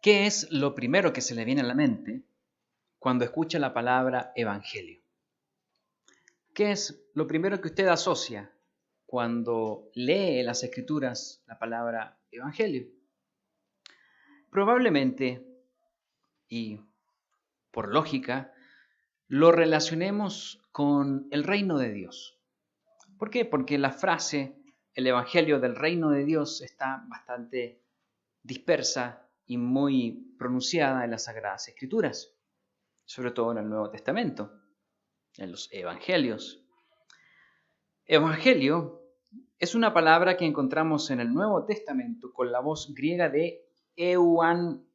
¿Qué es lo primero que se le viene a la mente cuando escucha la palabra evangelio? ¿Qué es lo primero que usted asocia cuando lee las Escrituras la palabra evangelio? Probablemente, y por lógica, lo relacionemos con el reino de Dios. ¿Por qué? Porque la frase, el evangelio del reino de Dios, está bastante dispersa y muy pronunciada en las Sagradas Escrituras, sobre todo en el Nuevo Testamento, en los evangelios. Evangelio es una palabra que encontramos en el Nuevo Testamento con la voz griega de euangelion,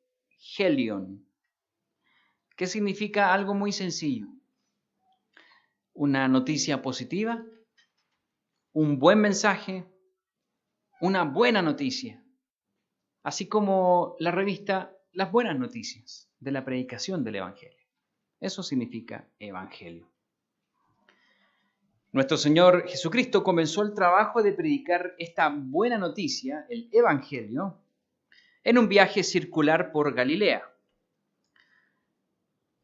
que significa algo muy sencillo: una noticia positiva, un buen mensaje, una buena noticia, así como la revista Las Buenas Noticias de la predicación del Evangelio. Eso significa evangelio. Nuestro Señor Jesucristo comenzó el trabajo de predicar esta buena noticia, el evangelio, en un viaje circular por Galilea.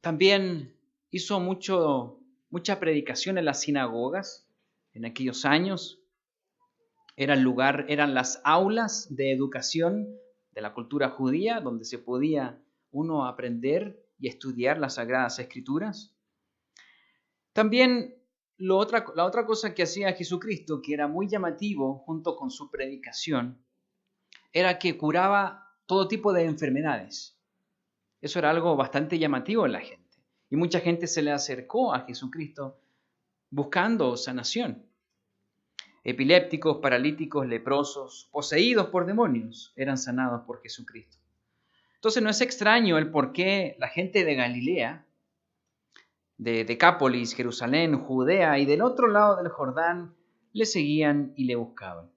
También hizo mucha predicación en las sinagogas en aquellos años. Eran las aulas de educación de la cultura judía, donde se podía uno aprender y estudiar las Sagradas Escrituras. También la otra cosa que hacía Jesucristo, que era muy llamativo junto con su predicación, era que curaba todo tipo de enfermedades. Eso era algo bastante llamativo en la gente. Y mucha gente se le acercó a Jesucristo buscando sanación. Epilépticos, paralíticos, leprosos, poseídos por demonios, eran sanados por Jesucristo. Entonces no es extraño el por qué la gente de Galilea, de Decápolis, Jerusalén, Judea y del otro lado del Jordán, le seguían y le buscaban.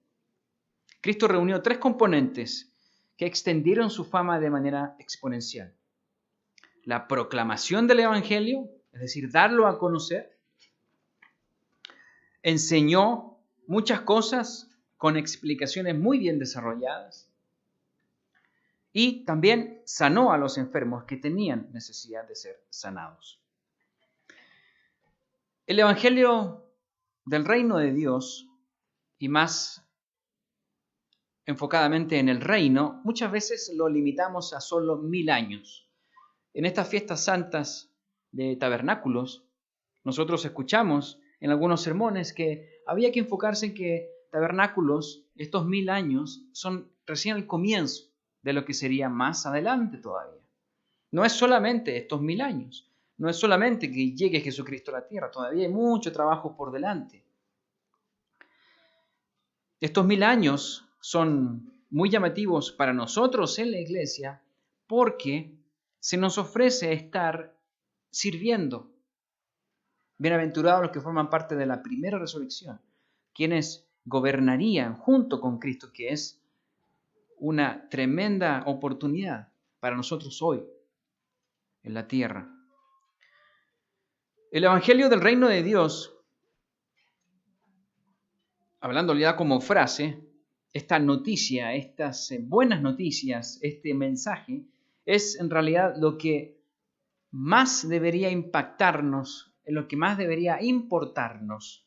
Cristo reunió tres componentes que extendieron su fama de manera exponencial: la proclamación del Evangelio, es decir, darlo a conocer. Enseñó muchas cosas con explicaciones muy bien desarrolladas. Y también sanó a los enfermos que tenían necesidad de ser sanados. El Evangelio del reino de Dios, y más enfocadamente en el reino, muchas veces lo limitamos a solo 1000 años. En estas fiestas santas de tabernáculos, nosotros escuchamos en algunos sermones que había que enfocarse en que tabernáculos, estos 1000 años, son recién el comienzo de lo que sería más adelante todavía. No es solamente estos 1000 años, no es solamente que llegue Jesucristo a la tierra, todavía hay mucho trabajo por delante. Estos 1000 años son muy llamativos para nosotros en la iglesia porque se nos ofrece estar sirviendo. Bienaventurados los que forman parte de la primera resurrección, quienes gobernarían junto con Cristo, que es una tremenda oportunidad para nosotros hoy en la tierra. El Evangelio del Reino de Dios, hablando ya como frase, esta noticia, estas buenas noticias, este mensaje, es en realidad lo que más debería impactarnos, en lo que más debería importarnos,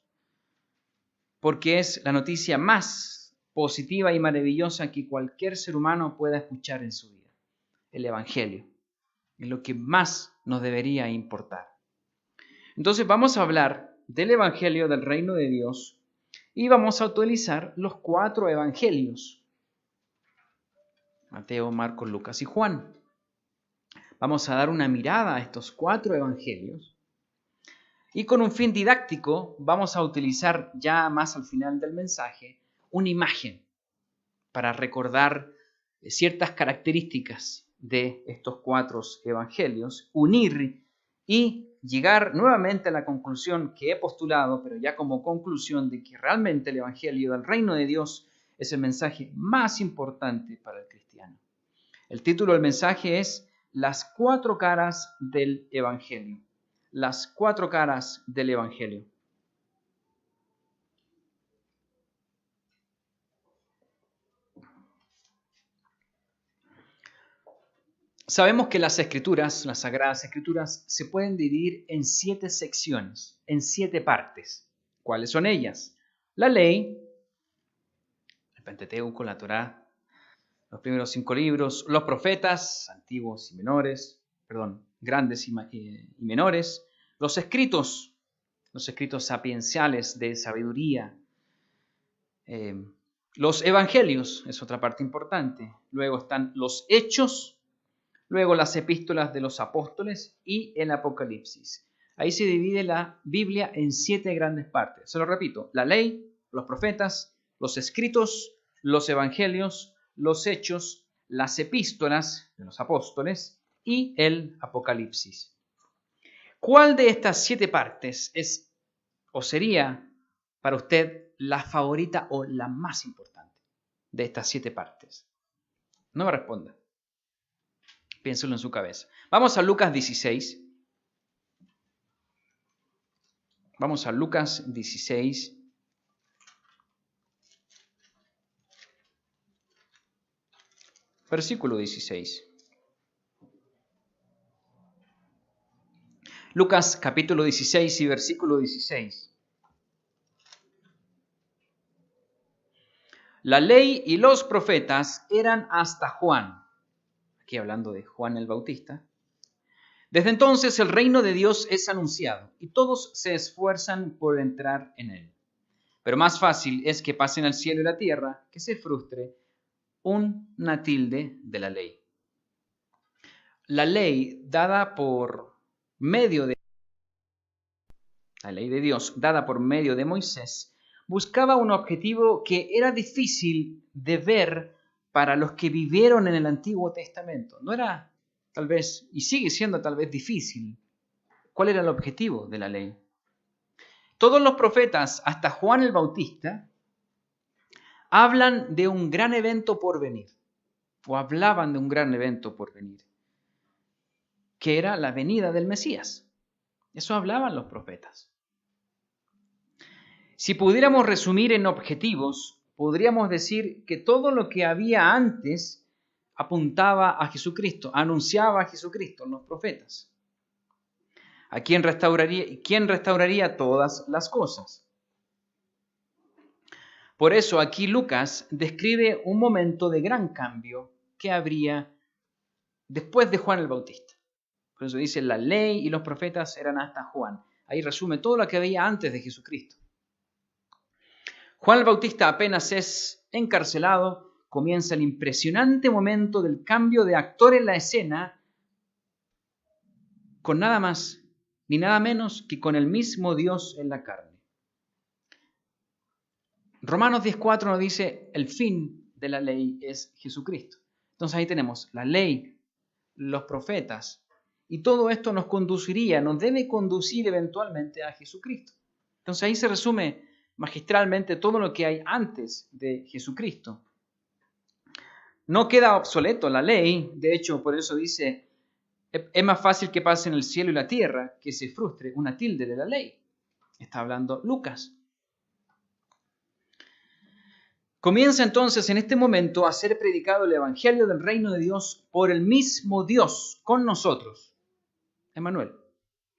porque es la noticia más positiva y maravillosa que cualquier ser humano pueda escuchar en su vida. El Evangelio es lo que más nos debería importar. Entonces vamos a hablar del Evangelio del Reino de Dios y vamos a utilizar los 4 evangelios: Mateo, Marcos, Lucas y Juan. Vamos a dar una mirada a estos 4 evangelios y con un fin didáctico vamos a utilizar ya más al final del mensaje una imagen para recordar ciertas características de estos 4 evangelios, unir y llegar nuevamente a la conclusión que he postulado, pero ya como conclusión, de que realmente el Evangelio del Reino de Dios es el mensaje más importante para el cristiano. El título del mensaje es Las 4 caras del Evangelio. Las 4 caras del Evangelio. Sabemos que las escrituras, las sagradas escrituras, se pueden dividir en 7 secciones, en 7 partes. ¿Cuáles son ellas? La ley, el Pentateuco, la Torá, los primeros 5 libros, los profetas, antiguos y menores, grandes y menores, los escritos sapienciales de sabiduría, los evangelios, es otra parte importante. Luego están los hechos, luego las epístolas de los apóstoles y el Apocalipsis. Ahí se divide la Biblia en 7 grandes partes. Se lo repito, la ley, los profetas, los escritos, los evangelios, los hechos, las epístolas de los apóstoles y el Apocalipsis. ¿Cuál de estas 7 partes es o sería para usted la favorita o la más importante de estas 7 partes? No me responda. Piénselo en su cabeza. Vamos a Lucas 16. Vamos a Lucas 16. Versículo 16. Lucas capítulo 16 y versículo 16. La ley y los profetas eran hasta Juan. Aquí hablando de Juan el Bautista. Desde entonces el reino de Dios es anunciado y todos se esfuerzan por entrar en él. Pero más fácil es que pasen al cielo y la tierra que se frustre una tilde de la ley. La ley dada por medio de la ley de Dios dada por medio de Moisés buscaba un objetivo que era difícil de ver para los que vivieron en el Antiguo Testamento. No era tal vez, y sigue siendo tal vez difícil. ¿Cuál era el objetivo de la ley? Todos los profetas, hasta Juan el Bautista, hablan de un gran evento por venir, o hablaban de un gran evento por venir, que era la venida del Mesías. Eso hablaban los profetas. Si pudiéramos resumir en objetivos, podríamos decir que todo lo que había antes apuntaba a Jesucristo, anunciaba a Jesucristo en los profetas. ¿A quién restauraría todas las cosas? Por eso aquí Lucas describe un momento de gran cambio que habría después de Juan el Bautista. Por eso dice, la ley y los profetas eran hasta Juan. Ahí resume todo lo que había antes de Jesucristo. Juan el Bautista apenas es encarcelado, comienza el impresionante momento del cambio de actor en la escena con nada más ni nada menos que con el mismo Dios en la carne. Romanos 10:4 nos dice, el fin de la ley es Jesucristo. Entonces ahí tenemos la ley, los profetas, y todo esto nos debe conducir eventualmente a Jesucristo. Entonces ahí se resume magistralmente todo lo que hay antes de Jesucristo. No queda obsoleto la ley, de hecho, por eso dice, es más fácil que pasen el cielo y la tierra que se frustre una tilde de la ley. Está hablando Lucas. Comienza entonces en este momento a ser predicado el Evangelio del Reino de Dios por el mismo Dios con nosotros. Emmanuel.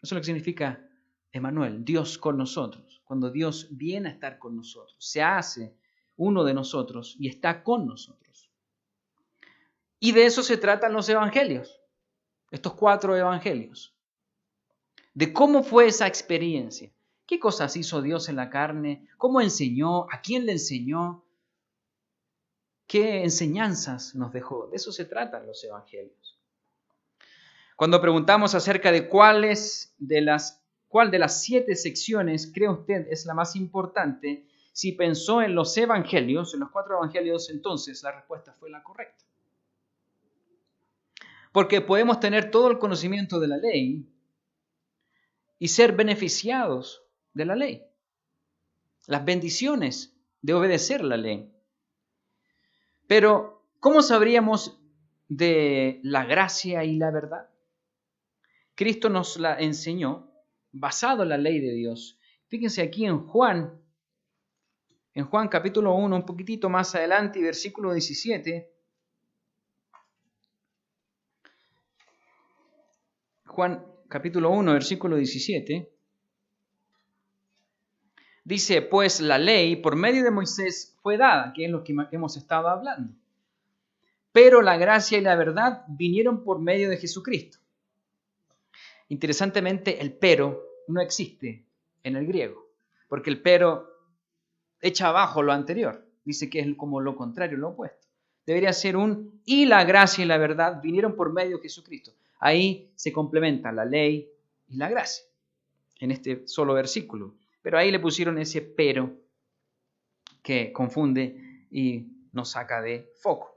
Eso es lo que significa Emmanuel, Dios con nosotros. Cuando Dios viene a estar con nosotros, se hace uno de nosotros y está con nosotros. Y de eso se tratan los evangelios, estos 4 evangelios. De cómo fue esa experiencia. ¿Qué cosas hizo Dios en la carne? ¿Cómo enseñó? ¿A quién le enseñó? ¿Qué enseñanzas nos dejó? De eso se tratan los evangelios. Cuando preguntamos acerca de cuál de las 7 secciones cree usted es la más importante, si pensó en los evangelios, en los 4 evangelios, entonces la respuesta fue la correcta. Porque podemos tener todo el conocimiento de la ley y ser beneficiados de la ley. Las bendiciones de obedecer la ley. Pero, ¿cómo sabríamos de la gracia y la verdad? Cristo nos la enseñó basado en la ley de Dios. Fíjense aquí en Juan capítulo 1, un poquitito más adelante, versículo 17. Juan capítulo 1, versículo 17, dice, pues la ley por medio de Moisés fue dada, que es lo que hemos estado hablando. Pero la gracia y la verdad vinieron por medio de Jesucristo. Interesantemente, el pero no existe en el griego, porque el pero echa abajo lo anterior. Dice que es como lo contrario, lo opuesto. Debería ser un y la gracia y la verdad vinieron por medio de Jesucristo. Ahí se complementa la ley y la gracia, en este solo versículo. Pero ahí le pusieron ese pero que confunde y nos saca de foco.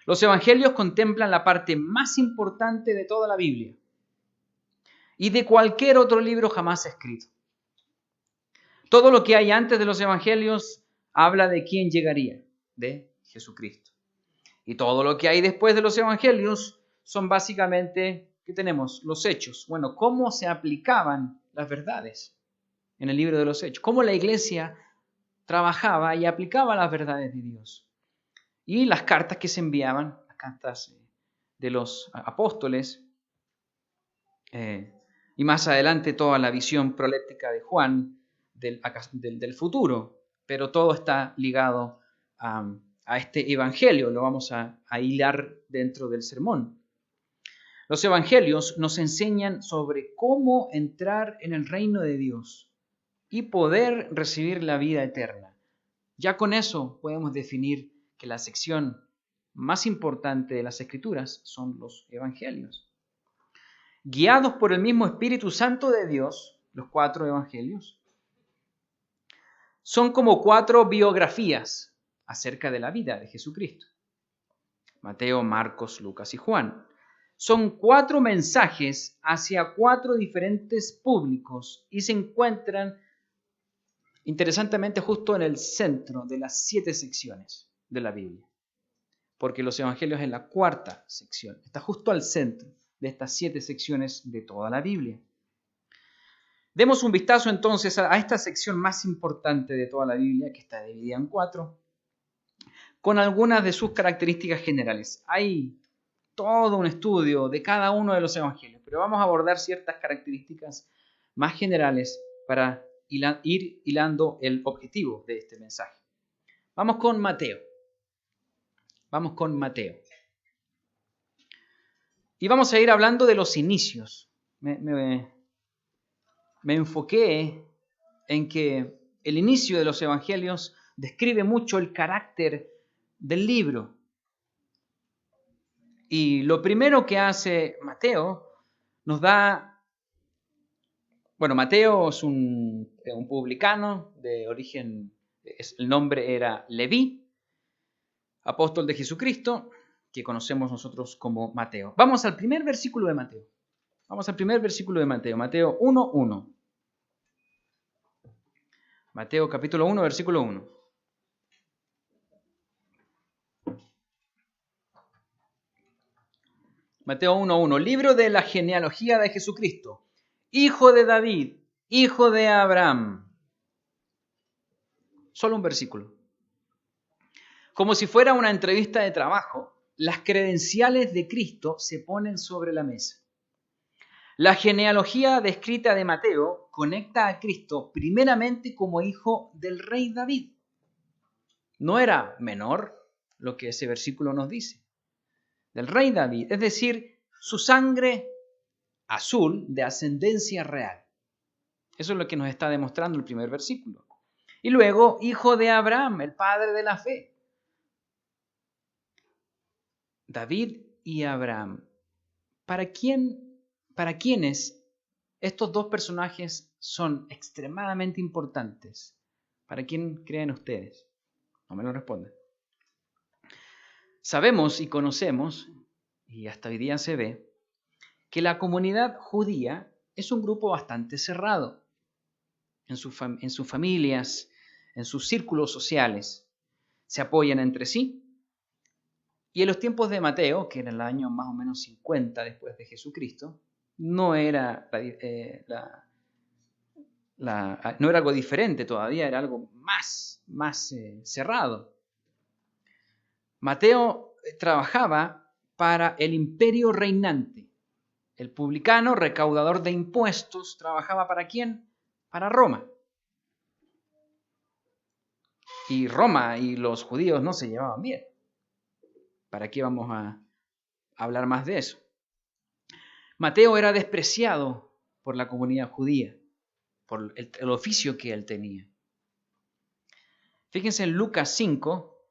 Los evangelios contemplan la parte más importante de toda la Biblia y de cualquier otro libro jamás escrito. Todo lo que hay antes de los evangelios habla de quién llegaría, de Jesucristo. Y todo lo que hay después de los evangelios son básicamente, ¿qué tenemos? Los hechos. Bueno, cómo se aplicaban las verdades en el libro de los hechos. Cómo la iglesia trabajaba y aplicaba las verdades de Dios. Y las cartas que se enviaban, las cartas de los apóstoles, y más adelante toda la visión proléptica de Juan del futuro. Pero todo está ligado a este evangelio, lo vamos a hilar dentro del sermón. Los evangelios nos enseñan sobre cómo entrar en el reino de Dios y poder recibir la vida eterna. Ya con eso podemos definir que la sección más importante de las Escrituras son los evangelios. Guiados por el mismo Espíritu Santo de Dios, los 4 evangelios son como 4 biografías acerca de la vida de Jesucristo. Mateo, Marcos, Lucas y Juan. Son 4 mensajes hacia 4 diferentes públicos y se encuentran, interesantemente, justo en el centro de las 7 secciones de la Biblia. Porque los evangelios es la 4ª sección. Está justo al centro de estas 7 secciones de toda la Biblia. Demos un vistazo entonces a esta sección más importante de toda la Biblia, que está dividida en 4, con algunas de sus características generales. Hay todo un estudio de cada uno de los evangelios, pero vamos a abordar ciertas características más generales para ir hilando el objetivo de este mensaje. Vamos con Mateo. Y vamos a ir hablando de los inicios. Me enfoqué en que el inicio de los evangelios describe mucho el carácter del libro. Y lo primero que hace Mateo nos da... Bueno, Mateo es un publicano de origen, el nombre era Leví, apóstol de Jesucristo, que conocemos nosotros como Mateo. Vamos al primer versículo de Mateo. Mateo 1:1. Mateo capítulo 1, versículo 1. Mateo 1:1. Libro de la genealogía de Jesucristo, hijo de David, hijo de Abraham. Solo un versículo. Como si fuera una entrevista de trabajo, las credenciales de Cristo se ponen sobre la mesa. La genealogía descrita de Mateo conecta a Cristo primeramente como hijo del rey David. No era menor lo que ese versículo nos dice. Del rey David, es decir, su sangre azul de ascendencia real. Eso es lo que nos está demostrando el primer versículo. Y luego, hijo de Abraham, el padre de la fe. David y Abraham. ¿Para quiénes estos dos personajes son extremadamente importantes? ¿Para quién creen ustedes? No me lo responden. Sabemos y conocemos, y hasta hoy día se ve, que la comunidad judía es un grupo bastante cerrado en sus familias, en sus círculos sociales. Se apoyan entre sí. Y en los tiempos de Mateo, que era el año más o menos 50 después de Jesucristo, no era algo diferente todavía, era algo más cerrado. Mateo trabajaba para el imperio reinante, El publicano, recaudador de impuestos, trabajaba ¿para quién? Para Roma. Y Roma y los judíos no se llevaban bien. ¿Para qué vamos a hablar más de eso? Mateo era despreciado por la comunidad judía, por el oficio que él tenía. Fíjense en Lucas 5,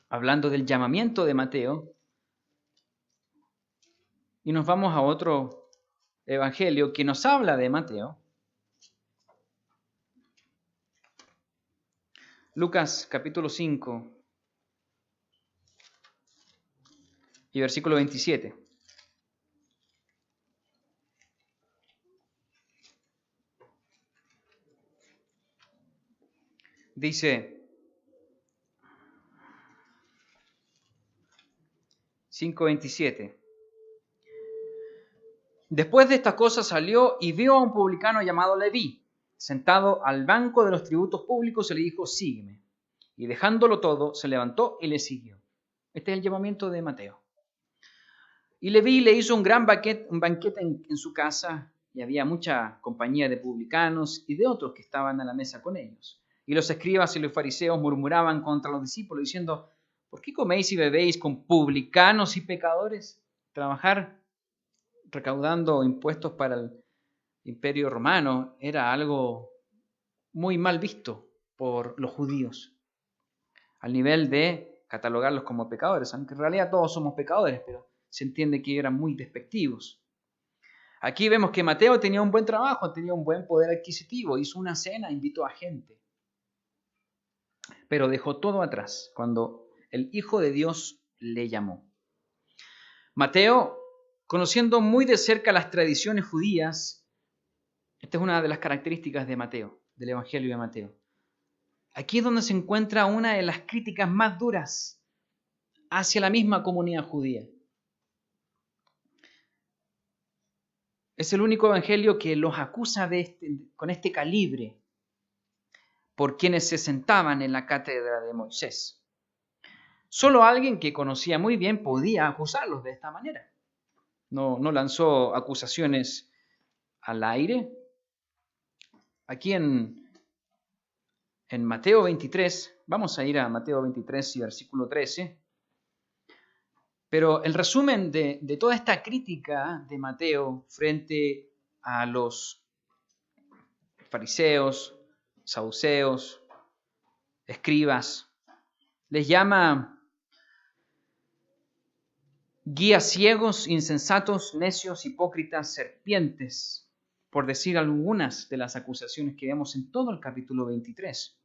hablando del llamamiento de Mateo, y nos vamos a otro evangelio que nos habla de Mateo. Lucas capítulo 5 y versículo 27. Dice 5:27. Después de estas cosas salió y vio a un publicano llamado Leví, sentado al banco de los tributos públicos, y le dijo, sígueme. Y dejándolo todo, se levantó y le siguió. Este es el llamamiento de Mateo. Y Leví le hizo un gran banquete en su casa, y había mucha compañía de publicanos y de otros que estaban a la mesa con ellos. Y los escribas y los fariseos murmuraban contra los discípulos, diciendo, ¿por qué coméis y bebéis con publicanos y pecadores? Trabajar recaudando impuestos para el Imperio Romano era algo muy mal visto por los judíos, al nivel de catalogarlos como pecadores, aunque en realidad todos somos pecadores, pero se entiende que eran muy despectivos. Aquí vemos que Mateo tenía un buen trabajo, tenía un buen poder adquisitivo, hizo una cena, invitó a gente, pero dejó todo atrás cuando el Hijo de Dios le llamó. Mateo, conociendo muy de cerca las tradiciones judías, esta es una de las características de Mateo, del Evangelio de Mateo. Aquí es donde se encuentra una de las críticas más duras hacia la misma comunidad judía. Es el único evangelio que los acusa con este calibre por quienes se sentaban en la cátedra de Moisés. Solo alguien que conocía muy bien podía acusarlos de esta manera. No lanzó acusaciones al aire. Aquí en Mateo 23, vamos a ir a Mateo 23 y versículo 13, pero el resumen de toda esta crítica de Mateo frente a los fariseos, saduceos, escribas, les llama guías ciegos, insensatos, necios, hipócritas, serpientes, por decir algunas de las acusaciones que vemos en todo el capítulo 23.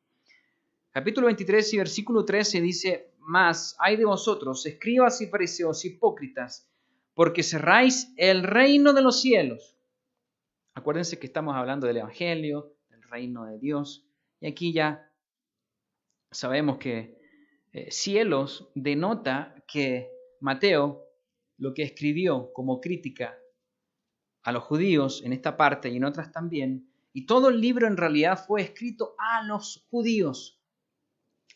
Capítulo 23 y versículo 13 dice, mas hay de vosotros, escribas y fariseos hipócritas, porque cerráis el reino de los cielos. Acuérdense que estamos hablando del Evangelio, del reino de Dios, y aquí ya sabemos que cielos denota que Mateo lo que escribió como crítica a los judíos en esta parte y en otras también, y todo el libro en realidad fue escrito a los judíos.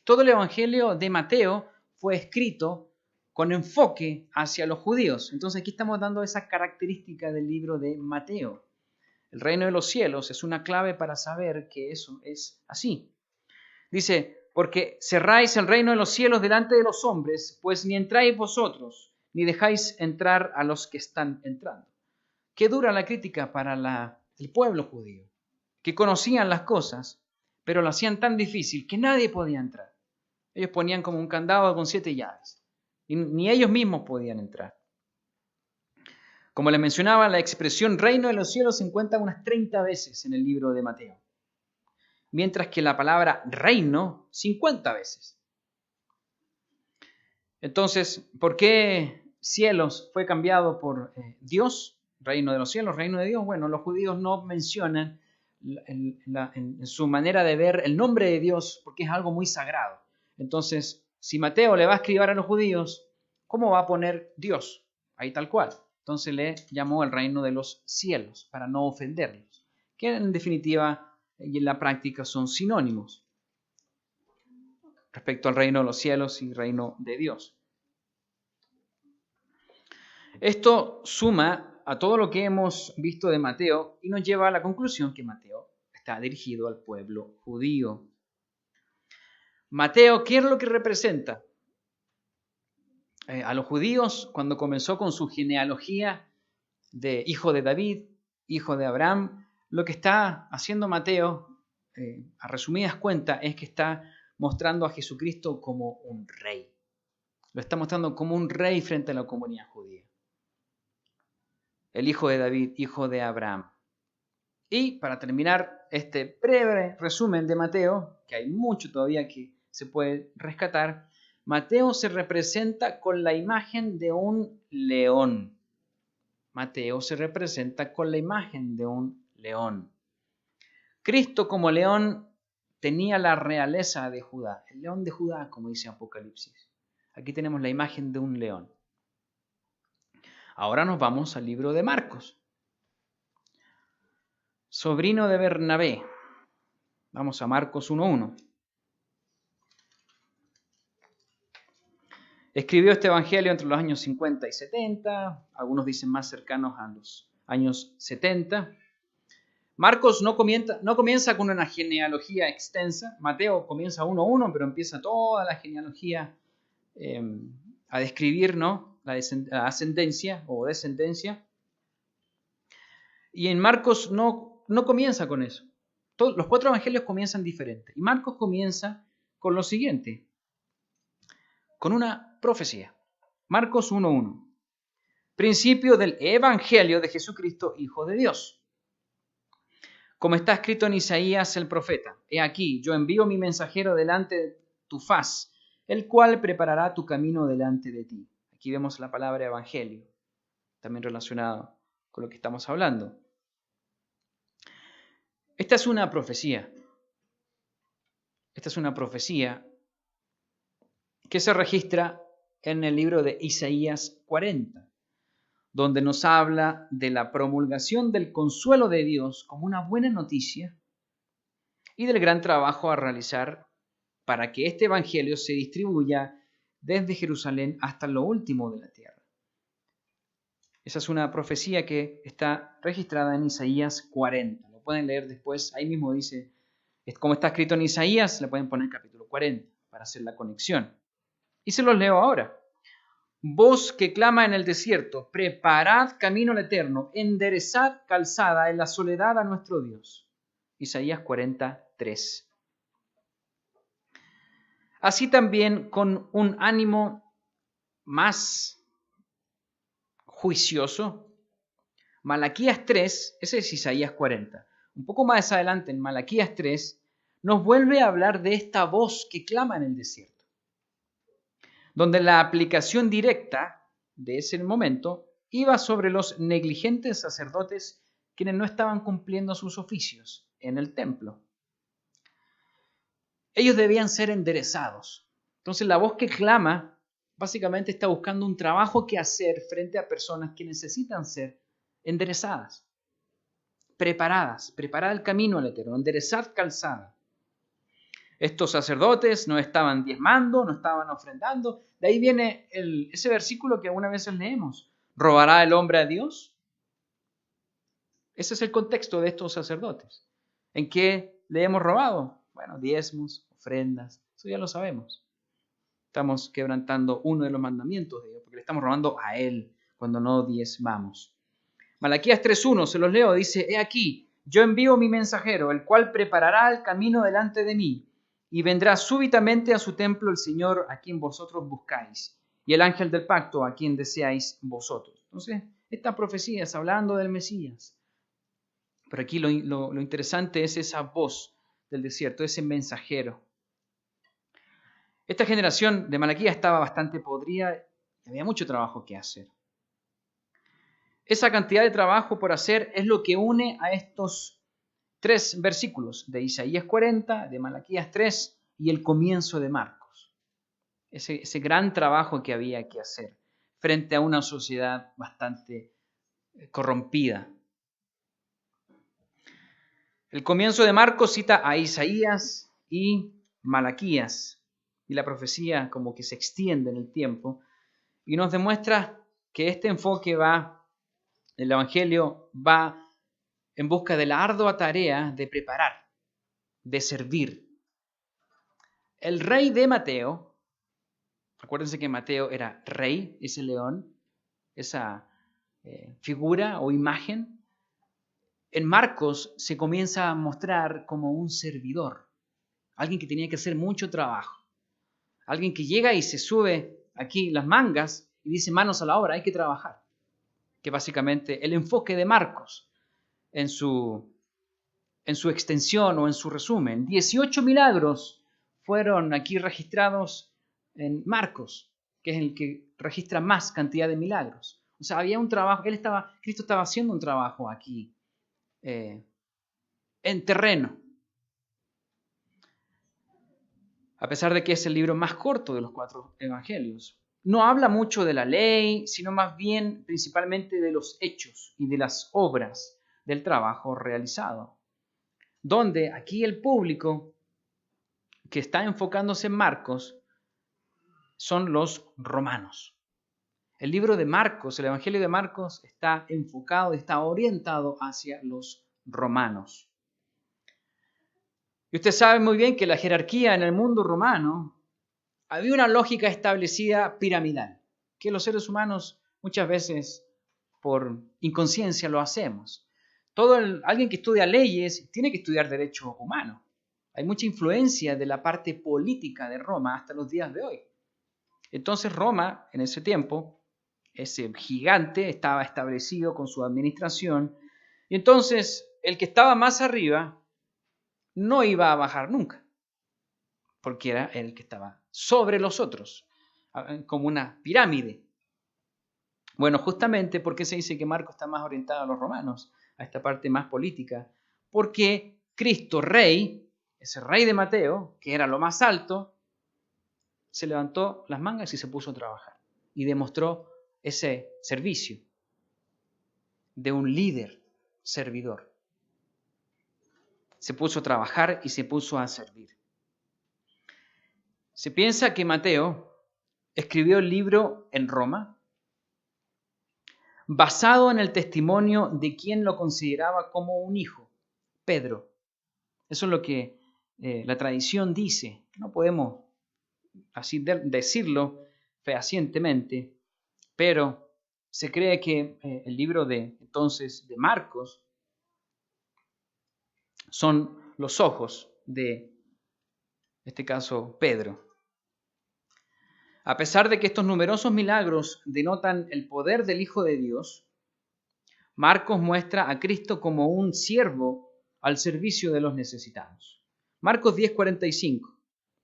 Todo el Evangelio de Mateo fue escrito con enfoque hacia los judíos. Entonces aquí estamos dando esa característica del libro de Mateo. El reino de los cielos es una clave para saber que eso es así. Dice, porque cerráis el reino de los cielos delante de los hombres, pues ni entráis vosotros, ni dejáis entrar a los que están entrando. Qué dura la crítica para el pueblo judío, que conocían las cosas, pero lo hacían tan difícil que nadie podía entrar. Ellos ponían como un candado con 7 llaves, y ni ellos mismos podían entrar. Como les mencionaba, la expresión reino de los cielos se encuentra unas 30 veces en el libro de Mateo, mientras que la palabra reino 50 veces. Entonces, ¿por qué cielos fue cambiado por Dios? Reino de los cielos, reino de Dios. Bueno, los judíos no mencionan en su manera de ver el nombre de Dios porque es algo muy sagrado. Entonces, si Mateo le va a escribir a los judíos, ¿cómo va a poner Dios? Ahí tal cual. Entonces le llamó el reino de los cielos para no ofenderlos, que en definitiva y en la práctica son sinónimos respecto al reino de los cielos y reino de Dios. Esto suma a todo lo que hemos visto de Mateo y nos lleva a la conclusión que Mateo está dirigido al pueblo judío. Mateo, ¿qué es lo que representa? A los judíos, cuando comenzó con su genealogía de hijo de David, hijo de Abraham, lo que está haciendo Mateo, a resumidas cuentas, es que está mostrando a Jesucristo como un rey. Lo está mostrando como un rey frente a la comunidad judía. El hijo de David, hijo de Abraham. Y para terminar este breve resumen de Mateo, que hay mucho todavía que se puede rescatar, Mateo se representa con la imagen de un león. Mateo se representa con la imagen de un león. Cristo como león tenía la realeza de Judá, el león de Judá, como dice Apocalipsis. Aquí tenemos la imagen de un león. Ahora nos vamos al libro de Marcos. Sobrino de Bernabé. Vamos a Marcos 1:1. Escribió este evangelio entre los años 50 y 70, algunos dicen más cercanos a los años 70. Marcos no comienza con una genealogía extensa. Mateo comienza 1:1, pero empieza toda la genealogía a describir, ¿no?, la ascendencia o descendencia. Y en Marcos no comienza con eso. Los 4 evangelios comienzan diferentes. Y Marcos comienza con lo siguiente, con una profecía. Marcos 1:1. Principio del evangelio de Jesucristo, Hijo de Dios. Como está escrito en Isaías el profeta: He aquí, yo envío mi mensajero delante de tu faz, el cual preparará tu camino delante de ti. Aquí vemos la palabra evangelio, también relacionado con lo que estamos hablando. Esta es una profecía. Esta es una profecía que se registra en el libro de Isaías 40, donde nos habla de la promulgación del consuelo de Dios como una buena noticia y del gran trabajo a realizar para que este evangelio se distribuya desde Jerusalén hasta lo último de la tierra. Esa es una profecía que está registrada en Isaías 40. Lo pueden leer después, ahí mismo dice, como está escrito en Isaías, le pueden poner capítulo 40 para hacer la conexión. Y se los leo ahora. Voz que clama en el desierto, preparad camino al eterno, enderezad calzada en la soledad a nuestro Dios. Isaías 43. Así también, con un ánimo más juicioso, Malaquías 3, ese es Isaías 40. Un poco más adelante, en Malaquías 3, nos vuelve a hablar de esta voz que clama en el desierto, donde la aplicación directa de ese momento iba sobre los negligentes sacerdotes quienes no estaban cumpliendo sus oficios en el templo. Ellos debían ser enderezados. Entonces la voz que clama básicamente está buscando un trabajo que hacer frente a personas que necesitan ser enderezadas, preparadas, preparar el camino al eterno, enderezar calzada. Estos sacerdotes no estaban diezmando, no estaban ofrendando. De ahí viene ese versículo que algunas veces leemos. ¿Robará el hombre a Dios? Ese es el contexto de estos sacerdotes. ¿En qué le hemos robado? Bueno, diezmos, ofrendas, eso ya lo sabemos. Estamos quebrantando uno de los mandamientos de Dios, porque le estamos robando a Él cuando no diezmamos. Malaquías 3:1, se los leo, dice: He aquí, yo envío mi mensajero, el cual preparará el camino delante de mí, y vendrá súbitamente a su templo el Señor a quien vosotros buscáis, y el ángel del pacto a quien deseáis vosotros. Entonces, esta profecía es hablando del Mesías. Pero aquí lo interesante es esa voz del desierto, ese mensajero. Esta generación de Malaquías estaba bastante podrida y había mucho trabajo que hacer. Esa cantidad de trabajo por hacer es lo que une a estos 3 versículos de Isaías 40, de Malaquías 3 y el comienzo de Marcos. Ese gran trabajo que había que hacer frente a una sociedad bastante corrompida. El comienzo de Marcos cita a Isaías y Malaquías, y la profecía como que se extiende en el tiempo y nos demuestra que este enfoque el Evangelio va en busca de la ardua tarea de preparar, de servir. El rey de Mateo, acuérdense que Mateo era rey, ese león, esa figura o imagen. En Marcos se comienza a mostrar como un servidor, alguien que tenía que hacer mucho trabajo, alguien que llega y se sube aquí las mangas y dice manos a la obra, hay que trabajar. Que básicamente el enfoque de Marcos en su extensión o en su resumen. 18 milagros fueron aquí registrados en Marcos, que es el que registra más cantidad de milagros. O sea, había un trabajo, Cristo estaba haciendo un trabajo aquí en terreno. A pesar de que es el libro más corto de los 4 evangelios. No habla mucho de la ley, sino más bien principalmente de los hechos y de las obras del trabajo realizado. Donde aquí el público que está enfocándose en Marcos son los romanos. El libro de Marcos, el Evangelio de Marcos, está enfocado, está orientado hacia los romanos. Y usted sabe muy bien que la jerarquía en el mundo romano había una lógica establecida piramidal, que los seres humanos muchas veces por inconsciencia lo hacemos. Alguien que estudia leyes tiene que estudiar derecho humano. Hay mucha influencia de la parte política de Roma hasta los días de hoy. Entonces Roma, en ese tiempo, ese gigante estaba establecido con su administración, y entonces el que estaba más arriba no iba a bajar nunca, porque era el que estaba sobre los otros, como una pirámide. Bueno, justamente porque se dice que Marcos está más orientado a los romanos, a esta parte más política, porque Cristo, rey, ese rey de Mateo, que era lo más alto, se levantó las mangas y se puso a trabajar y demostró ese servicio de un líder servidor. Se puso a trabajar y se puso a servir. Se piensa que Mateo escribió el libro en Roma, basado en el testimonio de quien lo consideraba como un hijo, Pedro. Eso es lo que la tradición dice. No podemos así decirlo fehacientemente, pero se cree que el libro de Marcos son los ojos de, en este caso, Pedro. A pesar de que estos numerosos milagros denotan el poder del Hijo de Dios, Marcos muestra a Cristo como un siervo al servicio de los necesitados. Marcos 10:45.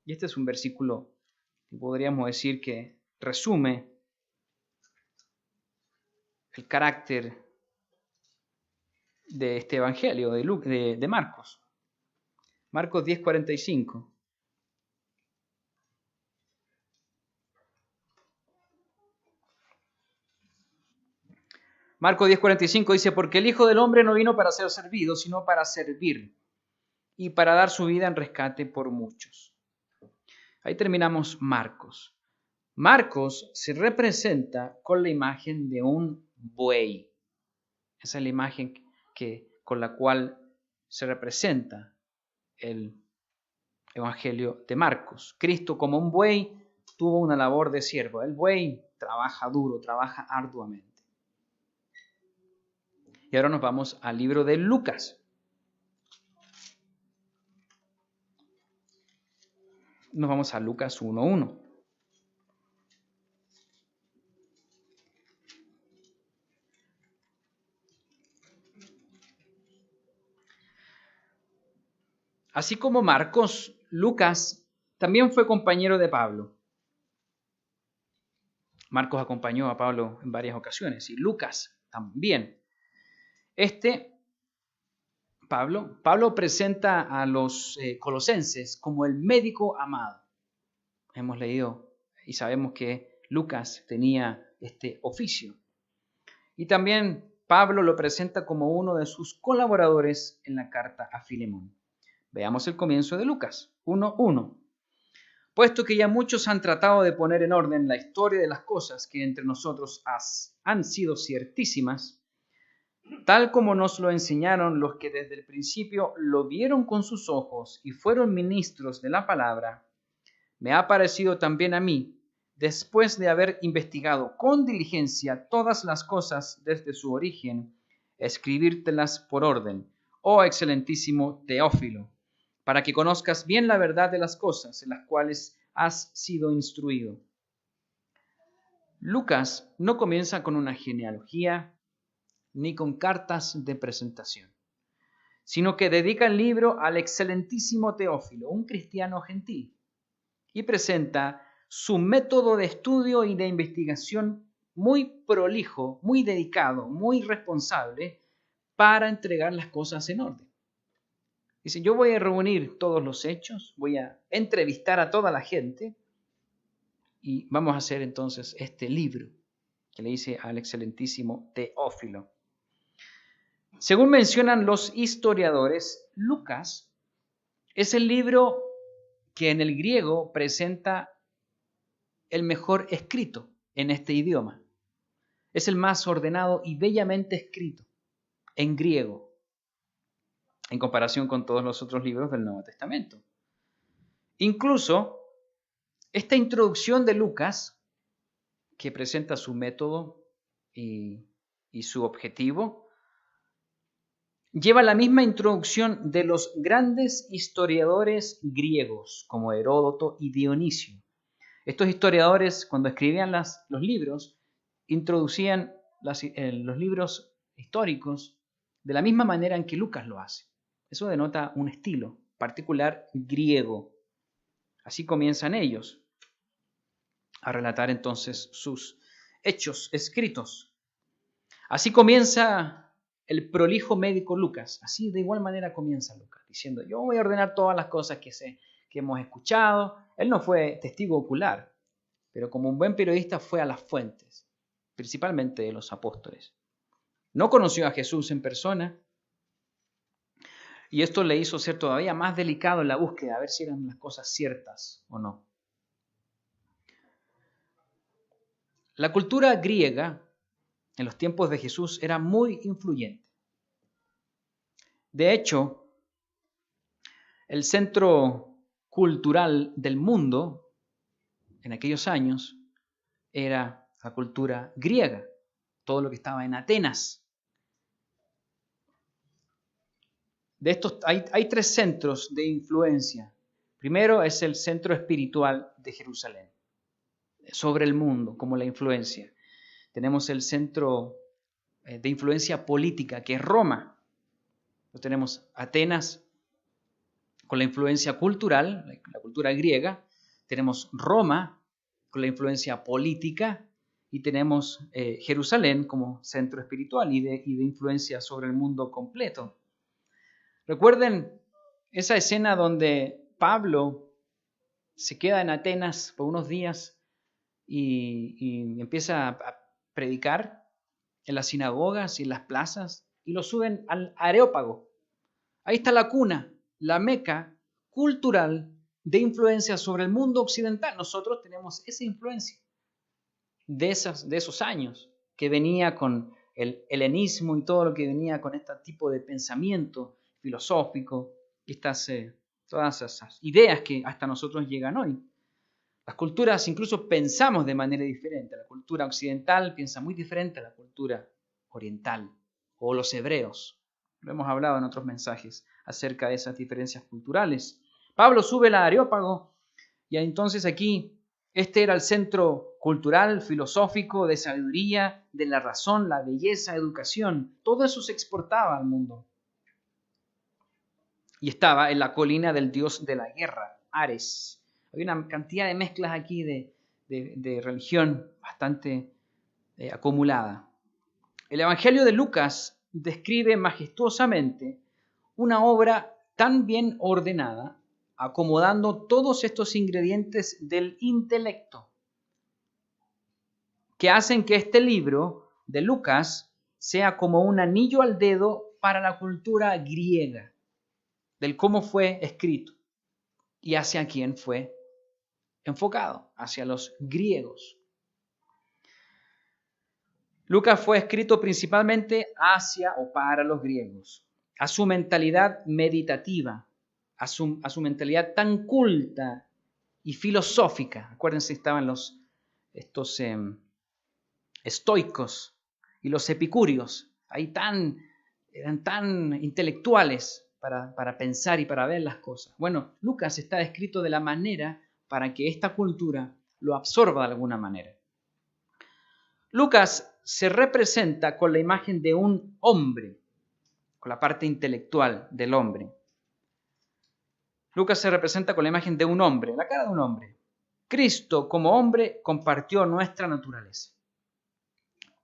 Y este es un versículo que podríamos decir que resume el carácter de este evangelio de Marcos. Marcos 10:45. Marcos 10:45 dice, porque el Hijo del Hombre no vino para ser servido, sino para servir y para dar su vida en rescate por muchos. Ahí terminamos Marcos. Marcos se representa con la imagen de un buey. Esa es la imagen con la cual se representa el Evangelio de Marcos. Cristo como un buey tuvo una labor de siervo. El buey trabaja duro, trabaja arduamente. Y ahora nos vamos al libro de Lucas. Nos vamos a Lucas 1:1. Así como Marcos, Lucas también fue compañero de Pablo. Marcos acompañó a Pablo en varias ocasiones y Lucas también. Pablo presenta a los colosenses como el médico amado. Hemos leído y sabemos que Lucas tenía este oficio. Y también Pablo lo presenta como uno de sus colaboradores en la carta a Filemón. Veamos el comienzo de Lucas 1:1. puesto que ya muchos han tratado de poner en orden la historia de las cosas que entre nosotros han sido ciertísimas, tal como nos lo enseñaron los que desde el principio lo vieron con sus ojos y fueron ministros de la palabra, me ha parecido también a mí, después de haber investigado con diligencia todas las cosas desde su origen, escribírtelas por orden, oh excelentísimo Teófilo, para que conozcas bien la verdad de las cosas en las cuales has sido instruido. Lucas no comienza con una genealogía ni con cartas de presentación, sino que dedica el libro al excelentísimo Teófilo, un cristiano gentil, y presenta su método de estudio y de investigación muy prolijo, muy dedicado, muy responsable para entregar las cosas en orden. Dice, yo voy a reunir todos los hechos, voy a entrevistar a toda la gente y vamos a hacer entonces este libro que le hice al excelentísimo Teófilo. Según mencionan los historiadores, Lucas es el libro que en el griego presenta el mejor escrito en este idioma. Es el más ordenado y bellamente escrito en griego, en comparación con todos los otros libros del Nuevo Testamento. Incluso, esta introducción de Lucas, que presenta su método y su objetivo, lleva la misma introducción de los grandes historiadores griegos, como Heródoto y Dionisio. Estos historiadores, cuando escribían los libros, introducían los libros históricos de la misma manera en que Lucas lo hace. Eso denota un estilo particular griego. Así comienzan ellos a relatar entonces sus hechos escritos. Así comienza el prolijo médico Lucas. Así de igual manera comienza Lucas, diciendo, yo voy a ordenar todas las cosas que hemos escuchado. Él no fue testigo ocular, pero como un buen periodista fue a las fuentes, principalmente de los apóstoles. No conoció a Jesús en persona, y esto le hizo ser todavía más delicado en la búsqueda, a ver si eran las cosas ciertas o no. La cultura griega en los tiempos de Jesús era muy influyente. De hecho, el centro cultural del mundo en aquellos años era la cultura griega, todo lo que estaba en Atenas. De estos hay tres centros de influencia. Primero es el centro espiritual de Jerusalén, sobre el mundo, como la influencia. Tenemos el centro de influencia política, que es Roma. Tenemos Atenas con la influencia cultural, la cultura griega. Tenemos Roma con la influencia política. Y tenemos Jerusalén como centro espiritual y de influencia sobre el mundo completo. Recuerden esa escena donde Pablo se queda en Atenas por unos días y empieza a predicar en las sinagogas y en las plazas y lo suben al Areópago. Ahí está la cuna, la meca cultural de influencia sobre el mundo occidental. Nosotros tenemos esa influencia de esos años que venía con el helenismo y todo lo que venía con este tipo de pensamiento filosófico y todas esas ideas que hasta nosotros llegan hoy. Las culturas incluso pensamos de manera diferente. La cultura occidental piensa muy diferente a la cultura oriental o los hebreos. Lo hemos hablado en otros mensajes acerca de esas diferencias culturales. Pablo sube al Areópago y entonces aquí este era el centro cultural, filosófico, de sabiduría, de la razón, la belleza, educación. Todo eso se exportaba al mundo. Y estaba en la colina del dios de la guerra, Ares. Hay una cantidad de mezclas aquí de religión bastante acumulada. El Evangelio de Lucas describe majestuosamente una obra tan bien ordenada, acomodando todos estos ingredientes del intelecto, que hacen que este libro de Lucas sea como un anillo al dedo para la cultura griega, del cómo fue escrito y hacia quién fue enfocado hacia los griegos. Lucas fue escrito principalmente hacia o para los griegos, a su mentalidad meditativa, a su mentalidad tan culta y filosófica. Acuérdense, estaban estos estoicos y los epicúreos, ahí eran tan intelectuales para pensar y para ver las cosas. Bueno, Lucas está escrito de la manera para que esta cultura lo absorba de alguna manera. Lucas se representa con la imagen de un hombre, con la parte intelectual del hombre. Lucas se representa con la imagen de un hombre, la cara de un hombre. Cristo como hombre compartió nuestra naturaleza.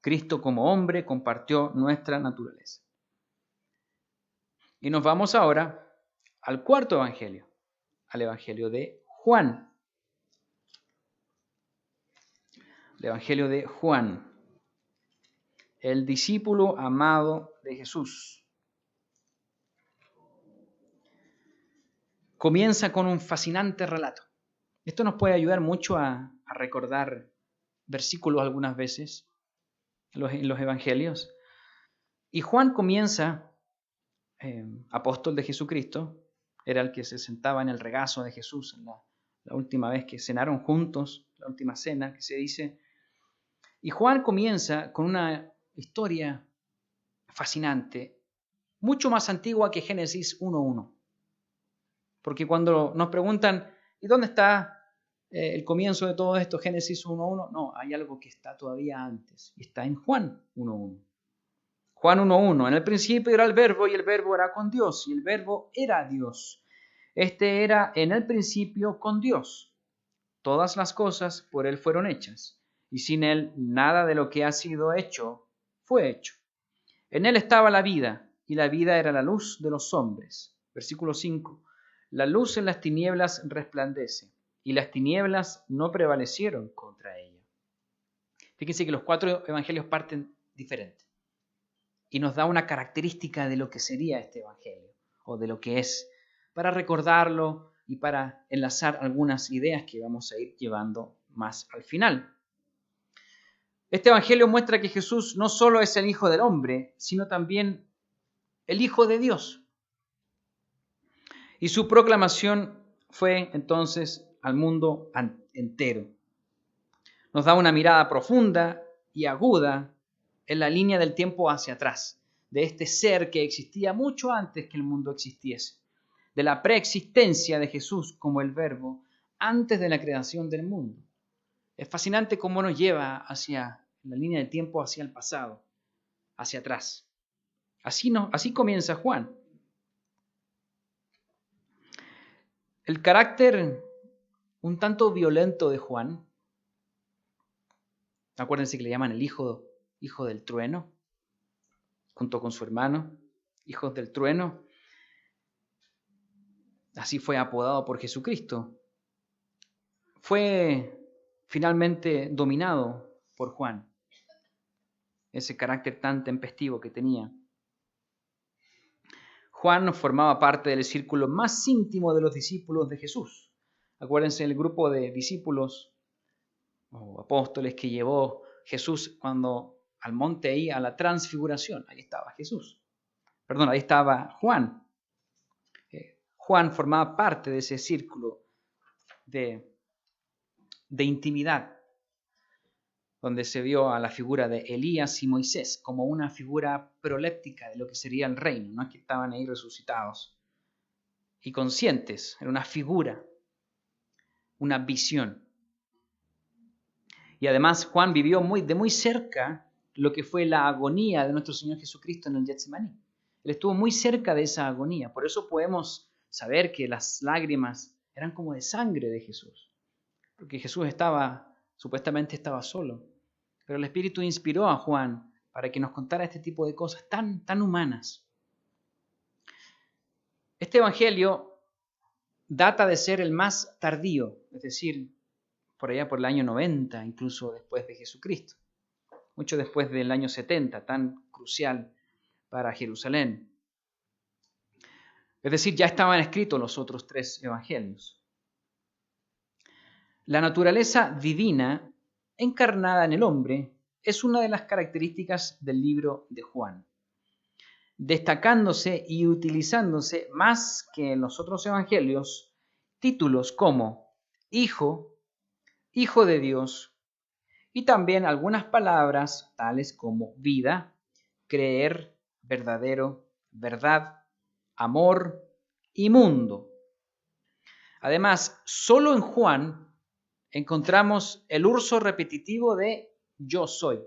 Cristo como hombre compartió nuestra naturaleza. Y nos vamos ahora al cuarto evangelio, al evangelio de Juan. El evangelio de Juan, el discípulo amado de Jesús. Comienza con un fascinante relato. Esto nos puede ayudar mucho a recordar versículos algunas veces en los evangelios. Y Juan comienza, apóstol de Jesucristo, era el que se sentaba en el regazo de Jesús en la última vez que cenaron juntos, la última cena que se dice. Y Juan comienza con una historia fascinante, mucho más antigua que Génesis 1:1. Porque cuando nos preguntan, ¿y dónde está el comienzo de todo esto, Génesis 1:1? No, hay algo que está todavía antes, y está en Juan 1:1. Juan 1:1, en el principio era el verbo, y el verbo era con Dios, y el verbo era Dios. Este era en el principio con Dios. Todas las cosas por Él fueron hechas, y sin Él nada de lo que ha sido hecho fue hecho. En Él estaba la vida, y la vida era la luz de los hombres. Versículo 5. La luz en las tinieblas resplandece, y las tinieblas no prevalecieron contra ella. Fíjense que los 4 evangelios parten diferente, y nos da una característica de lo que sería este evangelio, o de lo que es, para recordarlo y para enlazar algunas ideas que vamos a ir llevando más al final. Este evangelio muestra que Jesús no solo es el Hijo del Hombre, sino también el Hijo de Dios. Y su proclamación fue entonces al mundo entero. Nos da una mirada profunda y aguda en la línea del tiempo hacia atrás, de este ser que existía mucho antes que el mundo existiese, de la preexistencia de Jesús como el Verbo antes de la creación del mundo. Es fascinante cómo nos lleva hacia la línea del tiempo, hacia el pasado, hacia atrás. Así comienza Juan. El carácter un tanto violento de Juan, acuérdense que le llaman el hijo del trueno, junto con su hermano, hijos del trueno. Así fue apodado por Jesucristo. Fue finalmente dominado por Juan, ese carácter tan tempestivo que tenía. Juan formaba parte del círculo más íntimo de los discípulos de Jesús. Acuérdense el grupo de discípulos o apóstoles que llevó Jesús al monte ahí, a la transfiguración. Ahí estaba Jesús. Perdón, ahí estaba Juan. Juan formaba parte de ese círculo de intimidad, donde se vio a la figura de Elías y Moisés como una figura proléptica de lo que sería el reino. No es que estaban ahí resucitados y conscientes, era una figura, una visión. Y además Juan vivió de muy cerca lo que fue la agonía de nuestro Señor Jesucristo en el Getsemaní. Él estuvo muy cerca de esa agonía. Por eso podemos saber que las lágrimas eran como de sangre de Jesús. Porque Jesús supuestamente estaba solo. Pero el Espíritu inspiró a Juan para que nos contara este tipo de cosas tan humanas. Este evangelio data de ser el más tardío, es decir, por allá por el año 90, incluso después de Jesucristo. Mucho después del año 70, tan crucial para Jerusalén. Es decir, ya estaban escritos los otros 3 evangelios. La naturaleza divina encarnada en el hombre es una de las características del libro de Juan, destacándose y utilizándose más que en los otros evangelios títulos como Hijo, Hijo de Dios, y también algunas palabras tales como vida, creer, verdadero, verdad, amor y mundo. Además, solo en Juan encontramos el uso repetitivo de yo soy.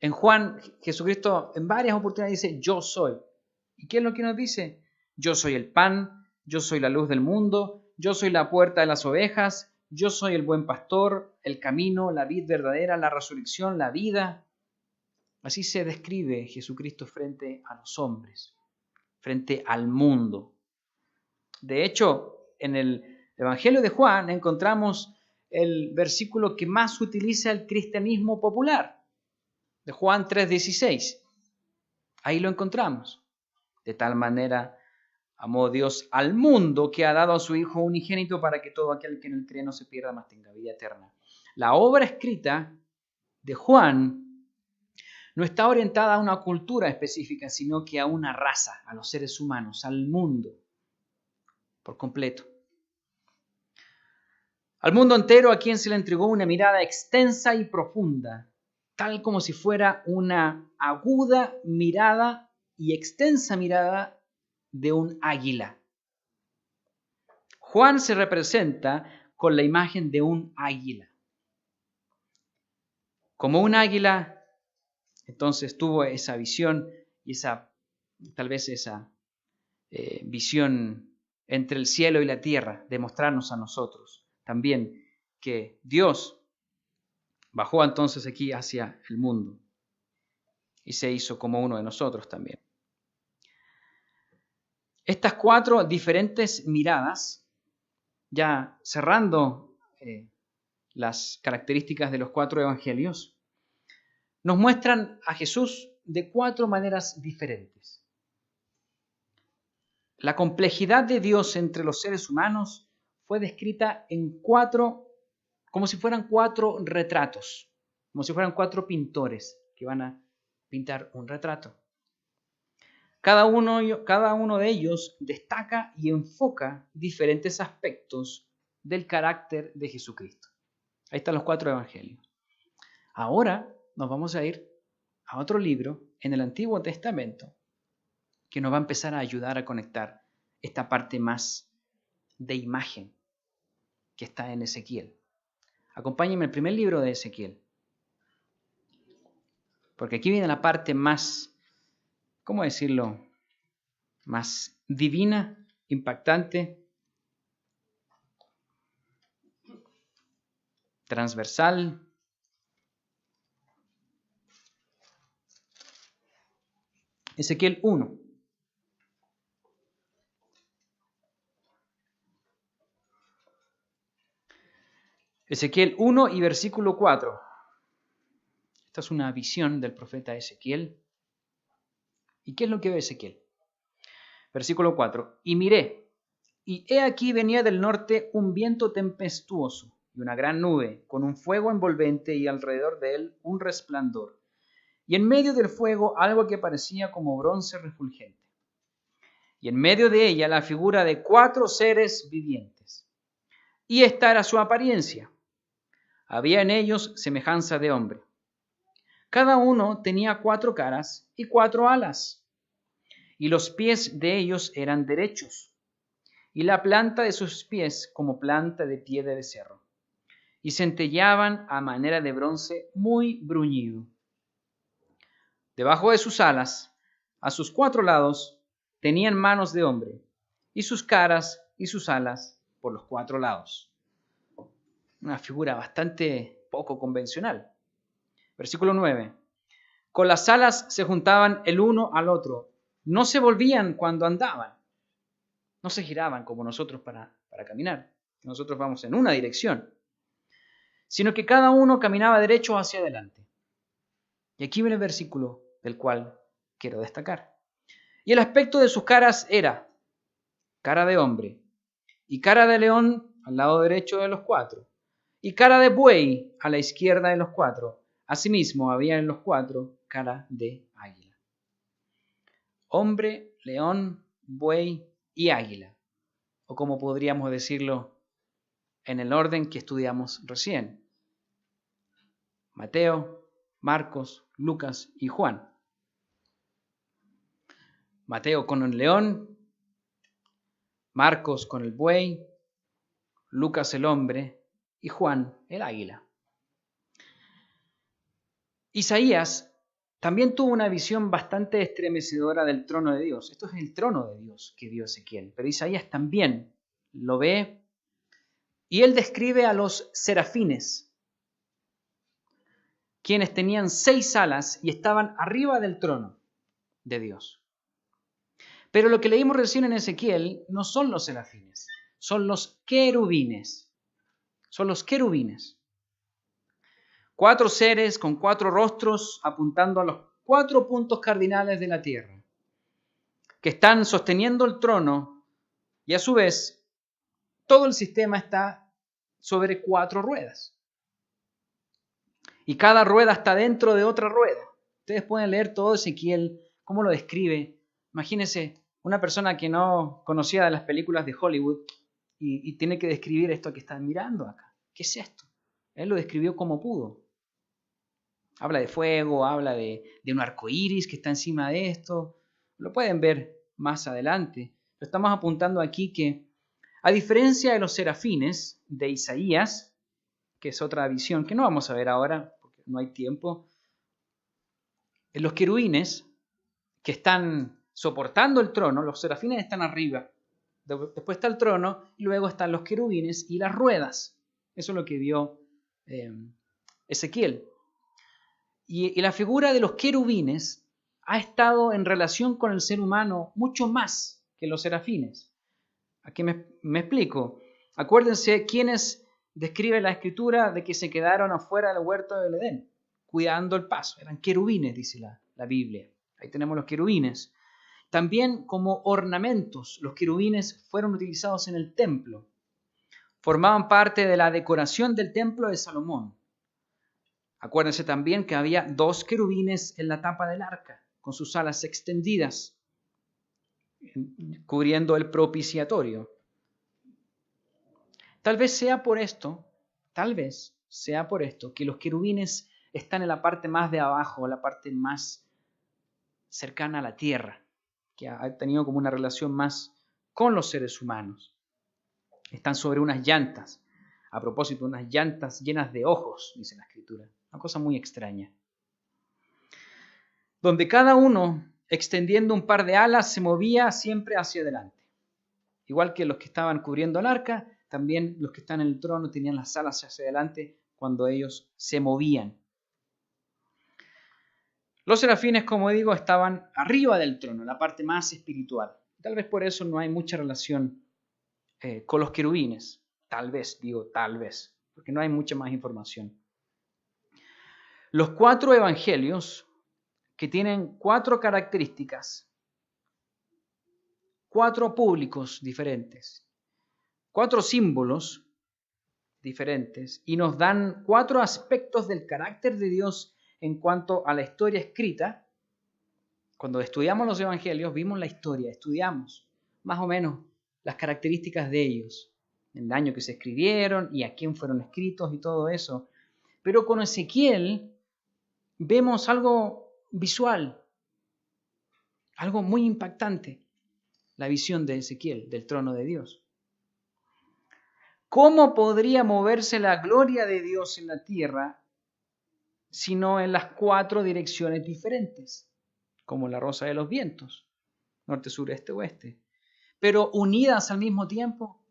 En Juan, Jesucristo en varias oportunidades dice yo soy. ¿Y qué es lo que nos dice? Yo soy el pan, yo soy la luz del mundo, yo soy la puerta de las ovejas, yo soy el buen pastor, el camino, la vid verdadera, la resurrección, la vida. Así se describe Jesucristo frente a los hombres, frente al mundo. De hecho, en el Evangelio de Juan encontramos el versículo que más utiliza el cristianismo popular, de Juan 3:16. Ahí lo encontramos. De tal manera amó Dios al mundo que ha dado a su Hijo unigénito para que todo aquel que en él cree no se pierda, mas tenga vida eterna. La obra escrita de Juan no está orientada a una cultura específica, sino que a una raza, a los seres humanos, al mundo, por completo. Al mundo entero a quien se le entregó una mirada extensa y profunda, tal como si fuera una aguda mirada y extensa mirada de un águila. Juan se representa con la imagen de un águila. Como un águila, entonces tuvo esa visión y tal vez esa visión entre el cielo y la tierra, de mostrarnos a nosotros también que Dios bajó entonces aquí hacia el mundo y se hizo como uno de nosotros también. Estas 4 diferentes miradas, ya cerrando las características de los 4 evangelios, nos muestran a Jesús de 4 maneras diferentes. La complejidad de Dios entre los seres humanos fue descrita en 4, como si fueran 4 retratos, como si fueran 4 pintores que van a pintar un retrato. Cada uno de ellos destaca y enfoca diferentes aspectos del carácter de Jesucristo. Ahí están los 4 evangelios. Ahora nos vamos a ir a otro libro en el Antiguo Testamento que nos va a empezar a ayudar a conectar esta parte más de imagen que está en Ezequiel. Acompáñenme al primer libro de Ezequiel, porque aquí viene la parte más, ¿cómo decirlo?, más divina, impactante, transversal. Ezequiel 1. Ezequiel 1 y versículo 4. Esta es una visión del profeta Ezequiel. ¿Y qué es lo que ve Ezequiel? Versículo 4. Y miré, y he aquí venía del norte un viento tempestuoso y una gran nube, con un fuego envolvente y alrededor de él un resplandor. Y en medio del fuego algo que parecía como bronce refulgente. Y en medio de ella la figura de 4 seres vivientes. Y esta era su apariencia. Había en ellos semejanza de hombre. Cada uno tenía 4 caras y 4 alas. Y los pies de ellos eran derechos, y la planta de sus pies como planta de pie de becerro. Y centelleaban a manera de bronce muy bruñido. Debajo de sus alas, a sus 4 lados, tenían manos de hombre, y sus caras y sus alas por los 4 lados. Una figura bastante poco convencional. Versículo 9. Con las alas se juntaban el uno al otro. No se volvían cuando andaban. No se giraban como nosotros para caminar. Nosotros vamos en una dirección. Sino que cada uno caminaba derecho hacia adelante. Y aquí viene el versículo del cual quiero destacar. Y el aspecto de sus caras era cara de hombre y cara de león al lado derecho de los 4, y cara de buey a la izquierda de los 4. Asimismo, había en los 4 cara de águila. Hombre, león, buey y águila. O como podríamos decirlo en el orden que estudiamos recién. Mateo, Marcos, Lucas y Juan. Mateo con el león, Marcos con el buey, Lucas el hombre y Juan el águila. Isaías también tuvo una visión bastante estremecedora del trono de Dios. Esto es el trono de Dios que vio Ezequiel, pero Isaías también lo ve y él describe a los serafines, quienes tenían 6 alas y estaban arriba del trono de Dios. Pero lo que leímos recién en Ezequiel no son los serafines, son los querubines. Son los querubines. 4 seres con 4 rostros apuntando a los 4 puntos cardinales de la tierra, que están sosteniendo el trono y a su vez todo el sistema está sobre 4 ruedas. Y cada rueda está dentro de otra rueda. Ustedes pueden leer todo Ezequiel, cómo lo describe. Imagínense una persona que no conocía de las películas de Hollywood y tiene que describir esto que están mirando acá. ¿Qué es esto? Él lo describió como pudo. Habla de fuego, habla de un arco iris que está encima de esto. Lo pueden ver más adelante. Pero estamos apuntando aquí que, a diferencia de los serafines de Isaías, que es otra visión que no vamos a ver ahora porque no hay tiempo, los querubines que están soportando el trono, los serafines están arriba, después está el trono y luego están los querubines y las ruedas. Eso es lo que vio Ezequiel. Y la figura de los querubines ha estado en relación con el ser humano mucho más que los serafines. Aquí me explico. Acuérdense quiénes describe la escritura de que se quedaron afuera del huerto del Edén, cuidando el paso. Eran querubines, dice la Biblia. Ahí tenemos los querubines. También como ornamentos, los querubines fueron utilizados en el templo. Formaban parte de la decoración del templo de Salomón. Acuérdense también que había 2 querubines en la tapa del arca, con sus alas extendidas, cubriendo el propiciatorio. Tal vez sea por esto que los querubines están en la parte más de abajo, la parte más cercana a la tierra, que ha tenido como una relación más con los seres humanos. Están sobre unas llantas. A propósito, unas llantas llenas de ojos, dice la Escritura. Una cosa muy extraña. Donde cada uno, extendiendo un par de alas, se movía siempre hacia adelante. Igual que los que estaban cubriendo el arca, también los que están en el trono tenían las alas hacia adelante cuando ellos se movían. Los serafines, como digo, estaban arriba del trono, la parte más espiritual. Tal vez por eso no hay mucha relación con los querubines. Tal vez, porque no hay mucha más información. Los 4 evangelios, que tienen 4 características, 4 públicos diferentes, 4 símbolos diferentes, y nos dan 4 aspectos del carácter de Dios en cuanto a la historia escrita. Cuando estudiamos los evangelios, vimos la historia, estudiamos más o menos las características de ellos, el año que se escribieron y a quién fueron escritos y todo eso. Pero con Ezequiel vemos algo visual, algo muy impactante, la visión de Ezequiel del trono de Dios. ¿Cómo podría moverse la gloria de Dios en la tierra sino en las 4 direcciones diferentes, como la rosa de los vientos, norte, sur, este, oeste, pero unidas al mismo tiempo?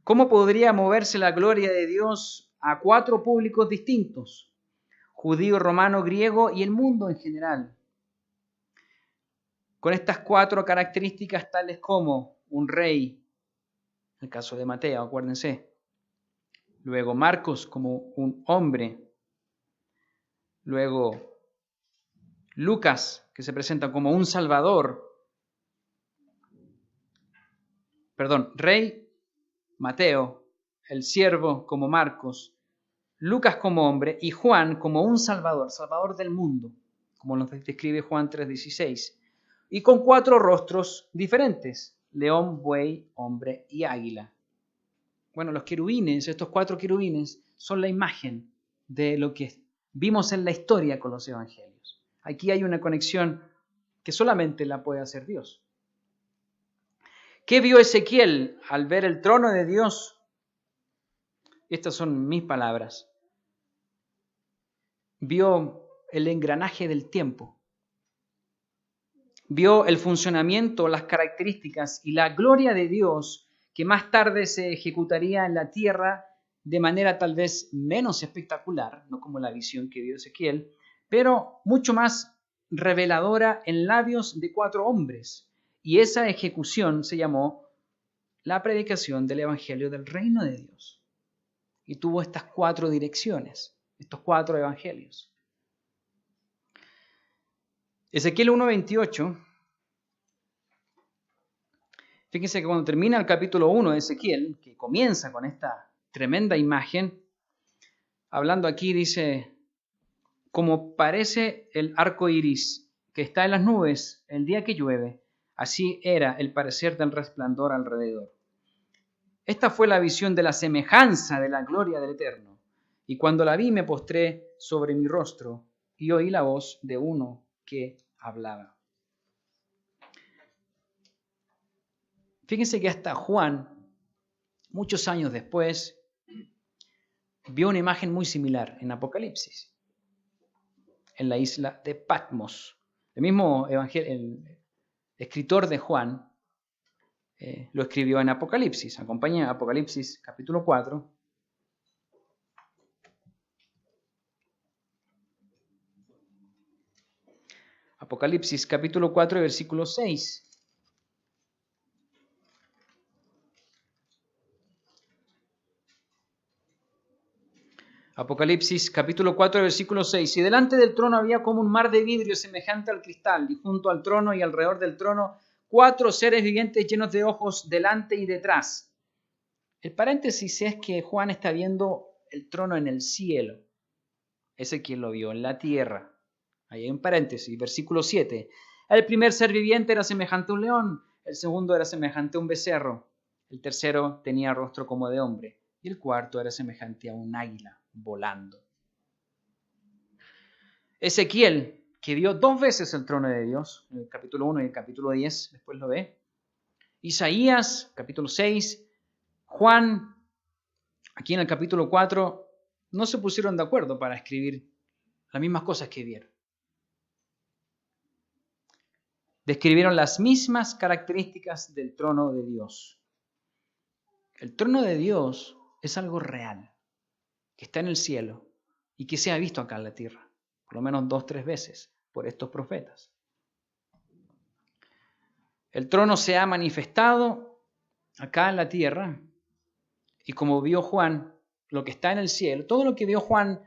¿Cómo podría moverse la gloria de Dios a 4 públicos distintos, judío, romano, griego y el mundo en general, con estas 4 características tales como un rey, en el caso de Mateo, acuérdense, luego Marcos como un hombre, luego Lucas, que se presenta como un salvador, rey, Mateo, el siervo como Marcos, Lucas como hombre y Juan como un salvador, salvador del mundo, como nos describe Juan 3:16, y con 4 rostros diferentes: león, buey, hombre y águila. Bueno, los querubines, estos 4 querubines, son la imagen de lo que vimos en la historia con los evangelios. Aquí hay una conexión que solamente la puede hacer Dios. ¿Qué vio Ezequiel al ver el trono de Dios? Estas son mis palabras. Vio el engranaje del tiempo. Vio el funcionamiento, las características y la gloria de Dios que más tarde se ejecutaría en la tierra de manera tal vez menos espectacular, no como la visión que vio Ezequiel, pero mucho más reveladora en labios de 4 hombres. Y esa ejecución se llamó la predicación del Evangelio del Reino de Dios. Y tuvo estas 4 direcciones, estos 4 evangelios. Ezequiel 1:28, fíjense que cuando termina el capítulo 1 de Ezequiel, que comienza con esta tremenda imagen, hablando aquí dice: como parece el arco iris que está en las nubes el día que llueve, así era el parecer del resplandor alrededor. Esta fue la visión de la semejanza de la gloria del Eterno. Y cuando la vi me postré sobre mi rostro y oí la voz de uno que hablaba. Fíjense que hasta Juan, muchos años después, vio una imagen muy similar en Apocalipsis, en la isla de Patmos. El mismo el escritor de Juan lo escribió en Apocalipsis. Acompaña Apocalipsis capítulo 4. Apocalipsis capítulo 4, versículo 6. Apocalipsis capítulo 4, versículo 6. Y delante del trono había como un mar de vidrio semejante al cristal, y junto al trono y alrededor del trono 4 seres vivientes llenos de ojos delante y detrás. El paréntesis es que Juan está viendo el trono en el cielo. Ezequiel lo vio en la tierra. Ahí hay un paréntesis, versículo 7. El primer ser viviente era semejante a un león, el segundo era semejante a un becerro, el tercero tenía rostro como de hombre, y el cuarto era semejante a un águila volando. Ezequiel, que vio 2 veces el trono de Dios, en el capítulo 1 y el capítulo 10, después lo ve. Isaías, capítulo 6. Juan, aquí en el capítulo 4, no se pusieron de acuerdo para escribir las mismas cosas que vieron. Describieron las mismas características del trono de Dios. El trono de Dios es algo real, que está en el cielo y que se ha visto acá en la tierra, por lo menos 2 o 3 veces por estos profetas. El trono se ha manifestado acá en la tierra y como vio Juan, lo que está en el cielo, todo lo que vio Juan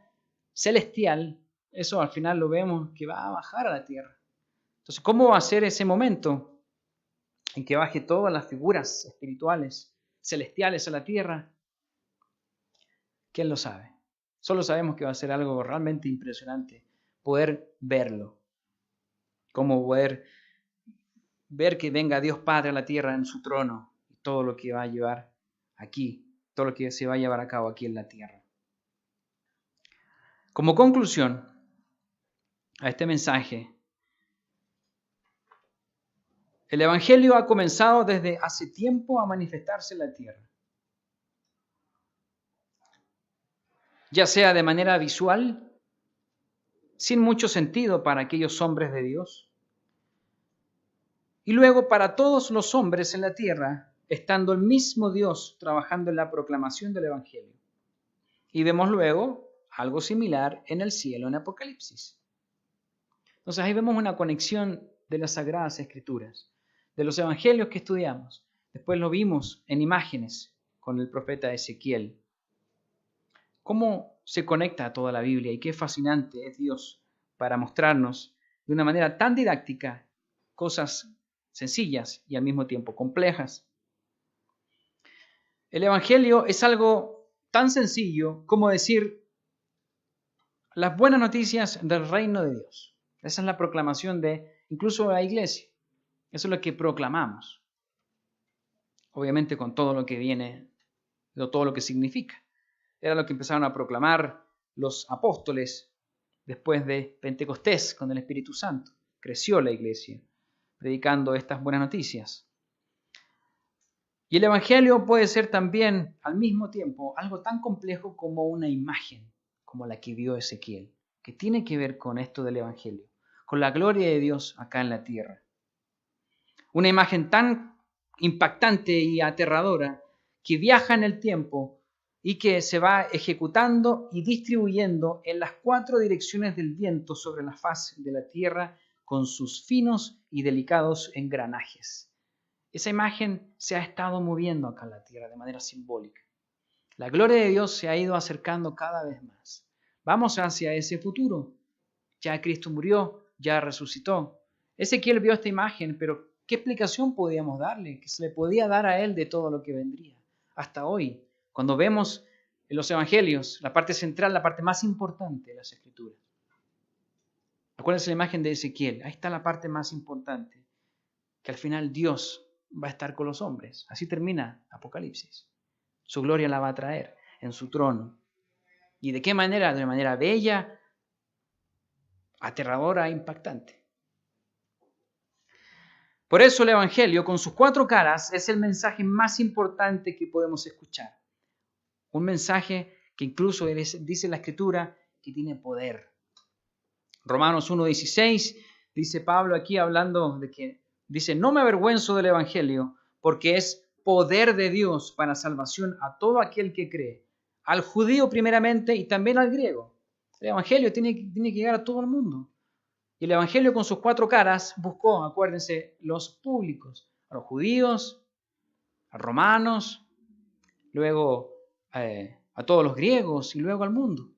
celestial, eso al final lo vemos que va a bajar a la tierra. Entonces, ¿cómo va a ser ese momento en que baje todas las figuras espirituales, celestiales a la tierra? ¿Quién lo sabe? Solo sabemos que va a ser algo realmente impresionante poder verlo, como poder ver que venga Dios Padre a la tierra en su trono y todo lo que va a llevar aquí, todo lo que se va a llevar a cabo aquí en la tierra. Como conclusión a este mensaje, el Evangelio ha comenzado desde hace tiempo a manifestarse en la tierra, ya sea de manera visual, sin mucho sentido para aquellos hombres de Dios, y luego para todos los hombres en la tierra, estando el mismo Dios trabajando en la proclamación del Evangelio. Y vemos luego algo similar en el cielo en Apocalipsis. Entonces ahí vemos una conexión de las Sagradas Escrituras, de los Evangelios que estudiamos. Después lo vimos en imágenes con el profeta Ezequiel. ¿Cómo se conecta toda la Biblia? Y qué fascinante es Dios para mostrarnos de una manera tan didáctica cosas sencillas y al mismo tiempo complejas. El Evangelio es algo tan sencillo como decir las buenas noticias del reino de Dios. Esa es la proclamación de incluso la iglesia. Eso es lo que proclamamos. Obviamente con todo lo que viene, todo lo que significa. Era lo que empezaron a proclamar los apóstoles después de Pentecostés con el Espíritu Santo. Creció la iglesia predicando estas buenas noticias. Y el Evangelio puede ser también al mismo tiempo algo tan complejo como una imagen, como la que vio Ezequiel, que tiene que ver con esto del Evangelio, con la gloria de Dios acá en la tierra. Una imagen tan impactante y aterradora que viaja en el tiempo y que se va ejecutando y distribuyendo en las 4 direcciones del viento sobre la faz de la tierra con sus finos y delicados engranajes. Esa imagen se ha estado moviendo acá en la tierra de manera simbólica. La gloria de Dios se ha ido acercando cada vez más. Vamos hacia ese futuro. Ya Cristo murió, ya resucitó. Ezequiel vio esta imagen, pero ¿qué explicación podíamos darle? ¿Qué se le podía dar a él de todo lo que vendría? Hasta hoy, cuando vemos en los evangelios, la parte central, la parte más importante de las Escrituras. Acuérdense la imagen de Ezequiel. Ahí está la parte más importante, que al final Dios va a estar con los hombres. Así termina Apocalipsis. Su gloria la va a traer en su trono. ¿Y de qué manera? De una manera bella, aterradora e impactante. Por eso el Evangelio, con sus 4 caras, es el mensaje más importante que podemos escuchar. Un mensaje que incluso dice la Escritura que tiene poder. Romanos 1:16 dice Pablo aquí hablando de que dice, no me avergüenzo del Evangelio porque es poder de Dios para salvación a todo aquel que cree, al judío primeramente y también al griego. El Evangelio tiene que llegar a todo el mundo. Y el Evangelio con sus 4 caras buscó, acuérdense, los públicos, a los judíos, a romanos, luego a todos los griegos y luego al mundo.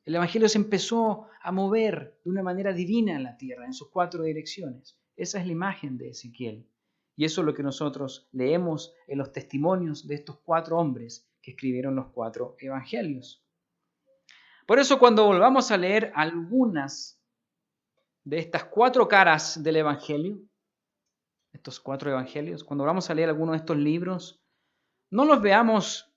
El Evangelio se empezó a mover de una manera divina en la tierra, en sus 4 direcciones. Esa es la imagen de Ezequiel. Y eso es lo que nosotros leemos en los testimonios de estos 4 hombres que escribieron los 4 evangelios. Por eso cuando volvamos a leer algunas de estas 4 caras del Evangelio, estos 4 evangelios, cuando vamos a leer alguno de estos libros, no los veamos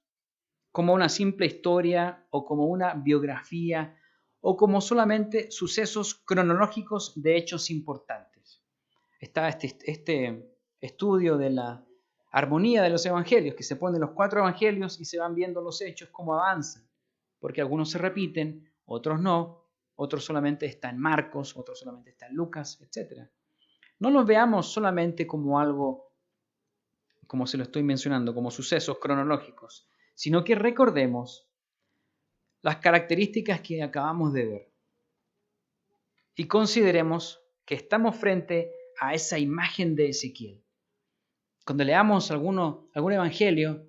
como una simple historia o como una biografía o como solamente sucesos cronológicos de hechos importantes. Está este estudio de la armonía de los evangelios, que se ponen los 4 evangelios y se van viendo los hechos cómo avanzan, porque algunos se repiten, otros no, otros solamente están en Marcos, otros solamente están en Lucas, etc. No los veamos solamente como algo, como se lo estoy mencionando, como sucesos cronológicos, sino que recordemos las características que acabamos de ver y consideremos que estamos frente a esa imagen de Ezequiel. Cuando leamos algún evangelio,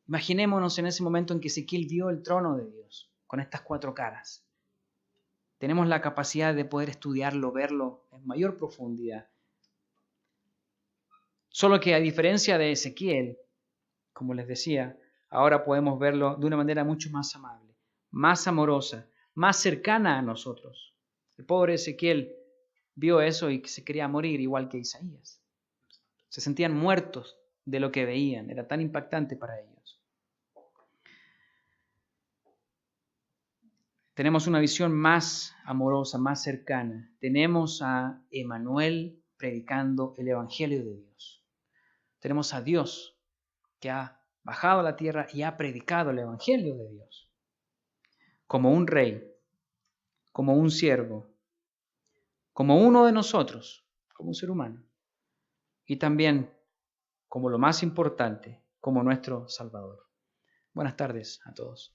imaginémonos en ese momento en que Ezequiel vio el trono de Dios con estas 4 caras. Tenemos la capacidad de poder estudiarlo, verlo en mayor profundidad. Solo que a diferencia de Ezequiel, como les decía, ahora podemos verlo de una manera mucho más amable, más amorosa, más cercana a nosotros. El pobre Ezequiel vio eso y se quería morir igual que Isaías. Se sentían muertos de lo que veían, era tan impactante para ellos. Tenemos una visión más amorosa, más cercana. Tenemos a Emmanuel predicando el Evangelio de Dios. Tenemos a Dios que ha bajado a la tierra y ha predicado el Evangelio de Dios. Como un rey, como un siervo, como uno de nosotros, como un ser humano. Y también, como lo más importante, como nuestro Salvador. Buenas tardes a todos.